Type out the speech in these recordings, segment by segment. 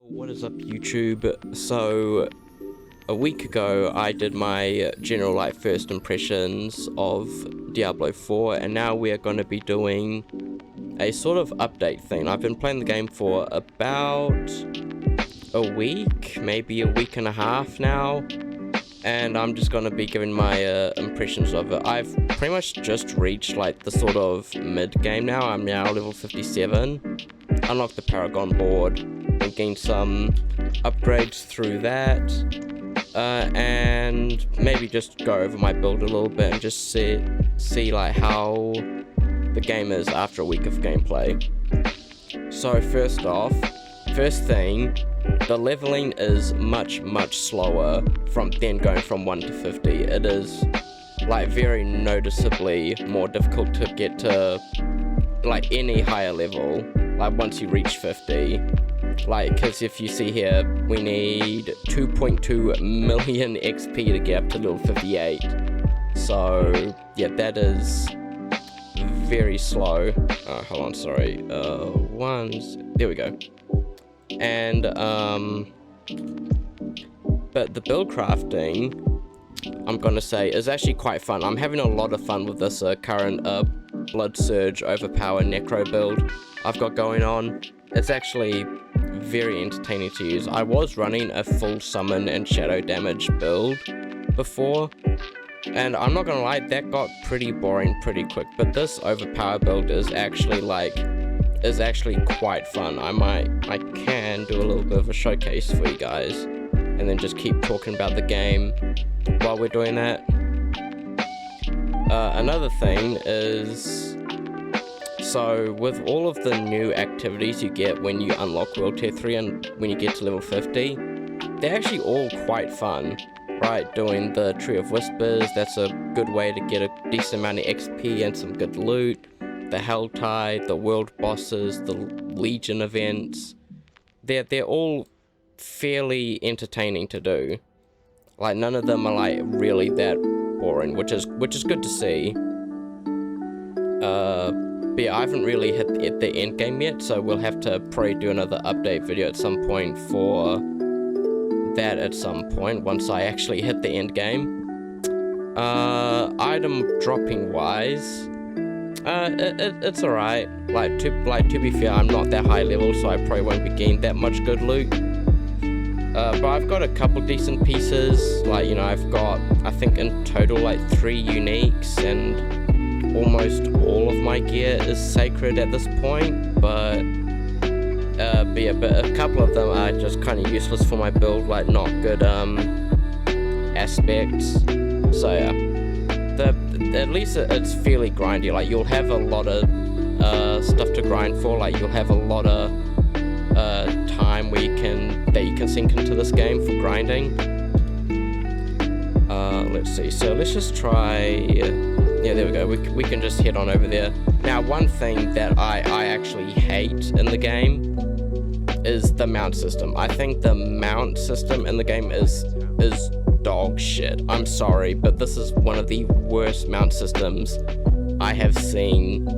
What is up, YouTube? So a week ago I did my general first impressions of Diablo 4, and now we are going to be doing a sort of update thing. I've been playing the game for about a week, maybe a week and a half now, and I'm just going to be giving my impressions of it. I've pretty much just reached the sort of mid game now. I'm now level 57, unlocked the Paragon board, and gained some upgrades through that, and maybe just go over my build a little bit and just see how the game is after a week of gameplay. So first thing, the leveling is much slower from going from 1 to 50. It is very noticeably more difficult to get to any higher level once you reach 50. Because if you see here, we need 2.2 million XP to get up to level 58. So yeah, that is very slow. Hold on, sorry. There we go. And but the build crafting, I'm gonna say, is actually quite fun. I'm having a lot of fun with this current Blood Surge Overpower Necro build I've got going on. It's actually very entertaining to use. I was running a full summon and shadow damage build before, and I'm not gonna lie, that got pretty boring pretty quick, but this overpower build is actually quite fun. I can do a little bit of a showcase for you guys and then just keep talking about the game while we're doing that. Another thing is, so with all of the new activities you get when you unlock World Tier 3 and when you get to level 50, they're actually all quite fun, right? Doing the Tree of Whispers, that's a good way to get a decent amount of XP and some good loot. The Helltide, the world bosses, the Legion events, they're all fairly entertaining to do. None of them are really that boring, which is good to see. But yeah, I haven't really hit the end game yet, so we'll have to probably do another update video at some point for that at some point once I actually hit the end game. Item dropping wise, it's alright. To be fair, I'm not that high level, so I probably won't be getting that much good loot. But I've got a couple decent pieces. I've got, I think in total 3 uniques, and almost all of my gear is sacred at this point. But a couple of them are just kind of useless for my build, not good aspects. So yeah. At least it's fairly grindy. You'll have a lot of stuff to grind for. You'll have a lot of time that you can sink into this game for grinding. Let's see. So let's just try. Yeah, there we go. We can just head on over there. Now, one thing that I actually hate in the game is the mount system. I think the mount system in the game is dog shit. I'm sorry, but this is one of the worst mount systems I have seen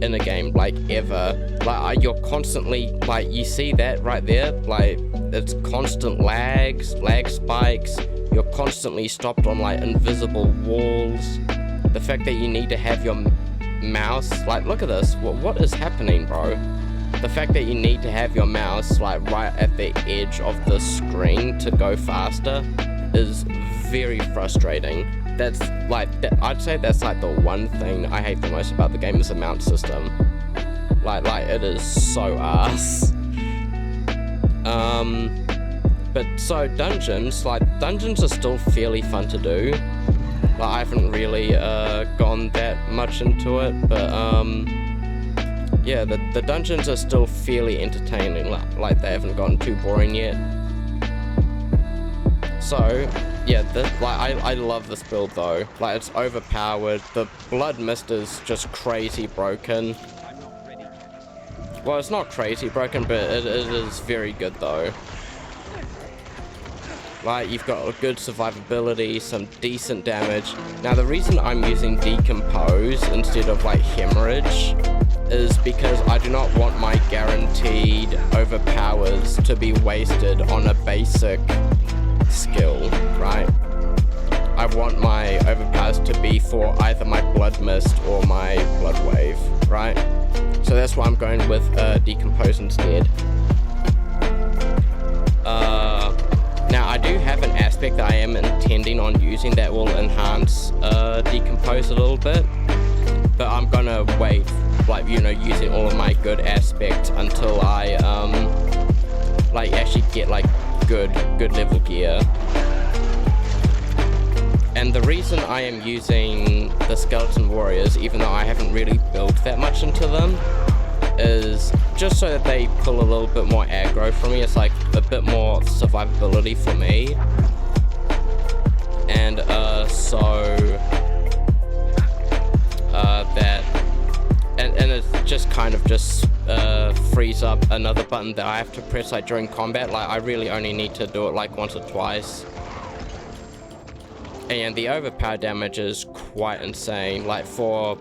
in a game, ever. You're constantly, you see that right there? It's constant lag spikes. You're constantly stopped on, invisible walls. The fact that you need to have your mouse, look at this. What is happening, bro? The fact that you need to have your mouse, right at the edge of the screen to go faster is very frustrating. That's I'd say that's the one thing I hate the most about the game is the mount system. It is so ass. But so dungeons are still fairly fun to do. I haven't really gone that much into it, but yeah, the dungeons are still fairly entertaining. They haven't gotten too boring yet. So yeah, I love this build though. It's overpowered. The Blood Mist is just crazy broken. Well, it's not crazy broken, but it is very good though. You've got a good survivability, some decent damage. Now, the reason I'm using Decompose instead of Hemorrhage is because I do not want my guaranteed overpowers to be wasted on a basic skill, right? I want my overpowers to be for either my Blood Mist or my Blood Wave, right? So that's why I'm going with Decompose instead. Now I do have an aspect that I am intending on using that will enhance Decompose a little bit, but I'm gonna wait, like, you know, using all of my good aspects until I like actually get like good level gear. And the reason I am using the Skeleton Warriors, even though I haven't really built that much into them, is just so that they pull a little bit more aggro from me. It's like a bit more survivability for me. And and it just kind of just frees up another button that I have to press like during combat. Like, I really only need to do it like once or twice. And the overpower damage is quite insane. Like, for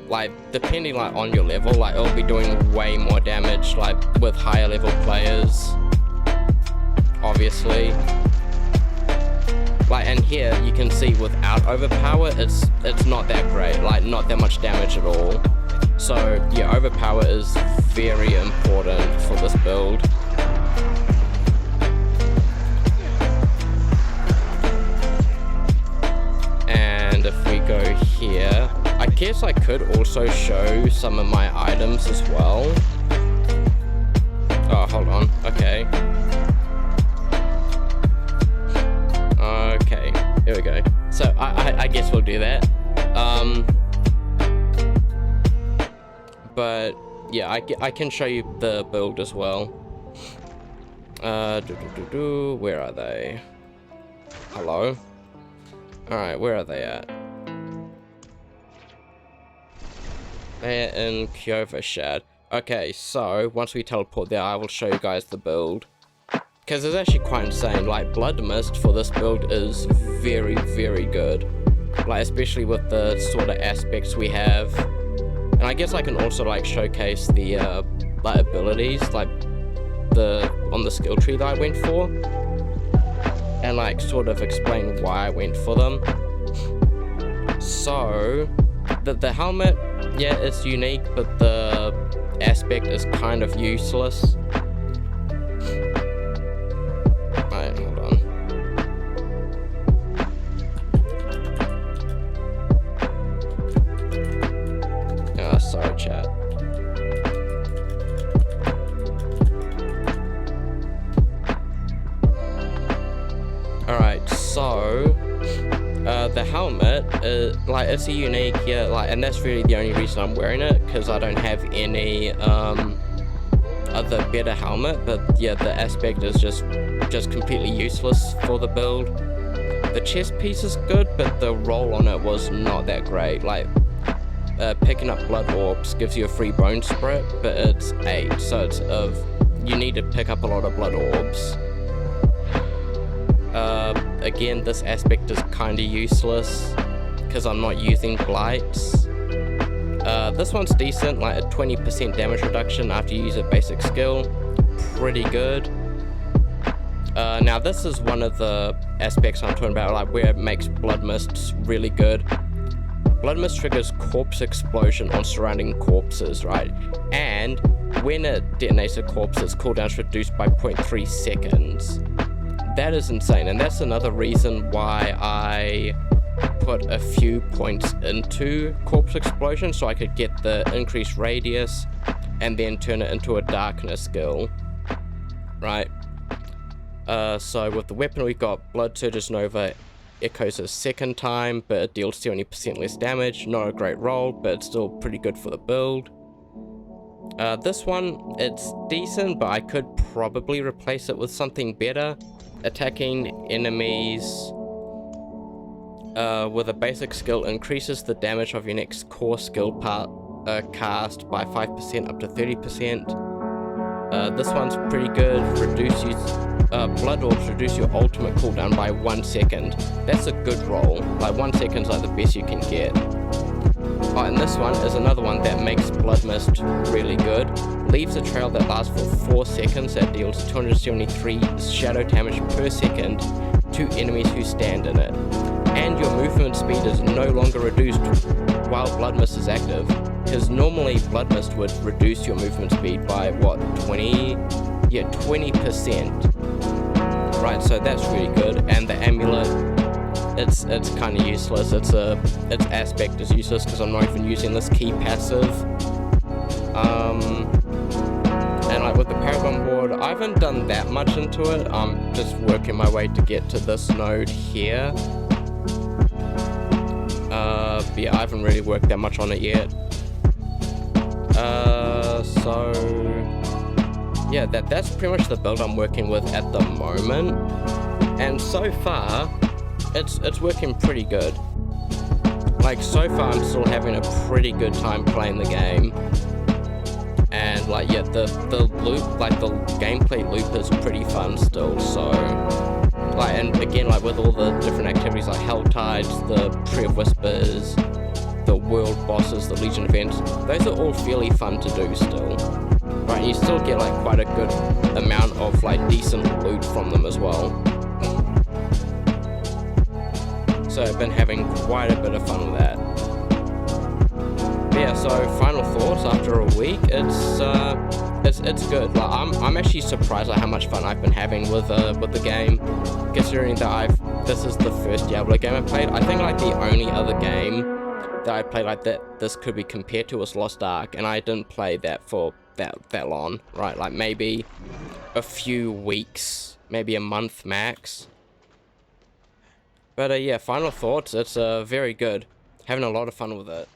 like, depending like on your level, like it'll be doing way more damage like with higher level players, obviously. Like, and here you can see without overpower, it's not that great, like not that much damage at all. So yeah, overpower is very important for this build. And if we go here, I guess I could also show some of my items as well. Oh, hold on. Okay. Okay, here we go. So I guess we'll do that. But yeah, I can show you the build as well. Where are they? Hello? Alright, where are they at? They're in Kyovashad. Okay, so once we teleport there, I will show you guys the build. Because it's actually quite insane. Like, Blood Mist for this build is very, very good. Like, especially with the sort of aspects we have. And I guess I can also like showcase the like abilities, like on the skill tree that I went for. And like sort of explain why I went for them. So the helmet, yeah, it's unique, but the aspect is kind of useless. Alright, hold on. Oh, sorry, chat. Alright, so the helmet, like, it's a unique, yeah, like, and that's really the only reason I'm wearing it, because I don't have any other better helmet. But yeah, the aspect is just completely useless for the build. The chest piece is good, but the roll on it was not that great. Like, picking up blood orbs gives you a free bone sprite, but it's 8, so it's you need to pick up a lot of blood orbs. Again, this aspect is kind of useless because I'm not using blights. This one's decent, like a 20% damage reduction after you use a basic skill. Pretty good. Now this is one of the aspects I'm talking about, like where it makes Blood Mist really good. Blood Mist triggers corpse explosion on surrounding corpses, right? And when it detonates a corpse, its cooldown is reduced by 0.3 seconds. That is insane, and that's another reason why I put a few points into corpse explosion, so I could get the increased radius and then turn it into a darkness skill, right? So with the weapon, we've got Blood Surges Nova, echoes a second time, but it deals 70% less damage. Not a great roll, but it's still pretty good for the build. This one, it's decent, but I could probably replace it with something better. Attacking enemies with a basic skill increases the damage of your next core skill part cast by 5% up to 30%. This one's pretty good. Blood orbs reduce your ultimate cooldown by 1 second. That's a good roll. Like 1 second's like the best you can get. Oh, and this one is another one that makes Blood Mist really good. Leaves a trail that lasts for 4 seconds that deals 273 shadow damage per second to enemies who stand in it. And your movement speed is no longer reduced while Blood Mist is active, because normally Blood Mist would reduce your movement speed by what, 20%. Right, so that's really good. And the amulet, it's kind of useless. Its aspect is useless because I'm not even using this key passive. And like with the Paragon board, I haven't done that much into it. I'm just working my way to get to this node here. But yeah, I haven't really worked that much on it yet. So yeah, that's pretty much the build I'm working with at the moment. And so far, it's working pretty good. Like, so far I'm still having a pretty good time playing the game. And like, yeah, the loop, like the gameplay loop is pretty fun still, so like, and again, like with all the different activities like Hell Tides, the Tree of Whispers, the world bosses, the Legion events, those are all fairly fun to do still. Right, and you still get like quite a good amount of like decent loot from them as well. So I've been having quite a bit of fun with that. But yeah, so final thoughts after a week, it's good. Like, I'm actually surprised at how much fun I've been having with the game, considering that this is the first Diablo game I played. I think like the only other game that I played like that this could be compared to was Lost Ark, and I didn't play that for that long, right? Like maybe a few weeks, maybe a month max. But yeah, final thoughts, it's very good. Having a lot of fun with it.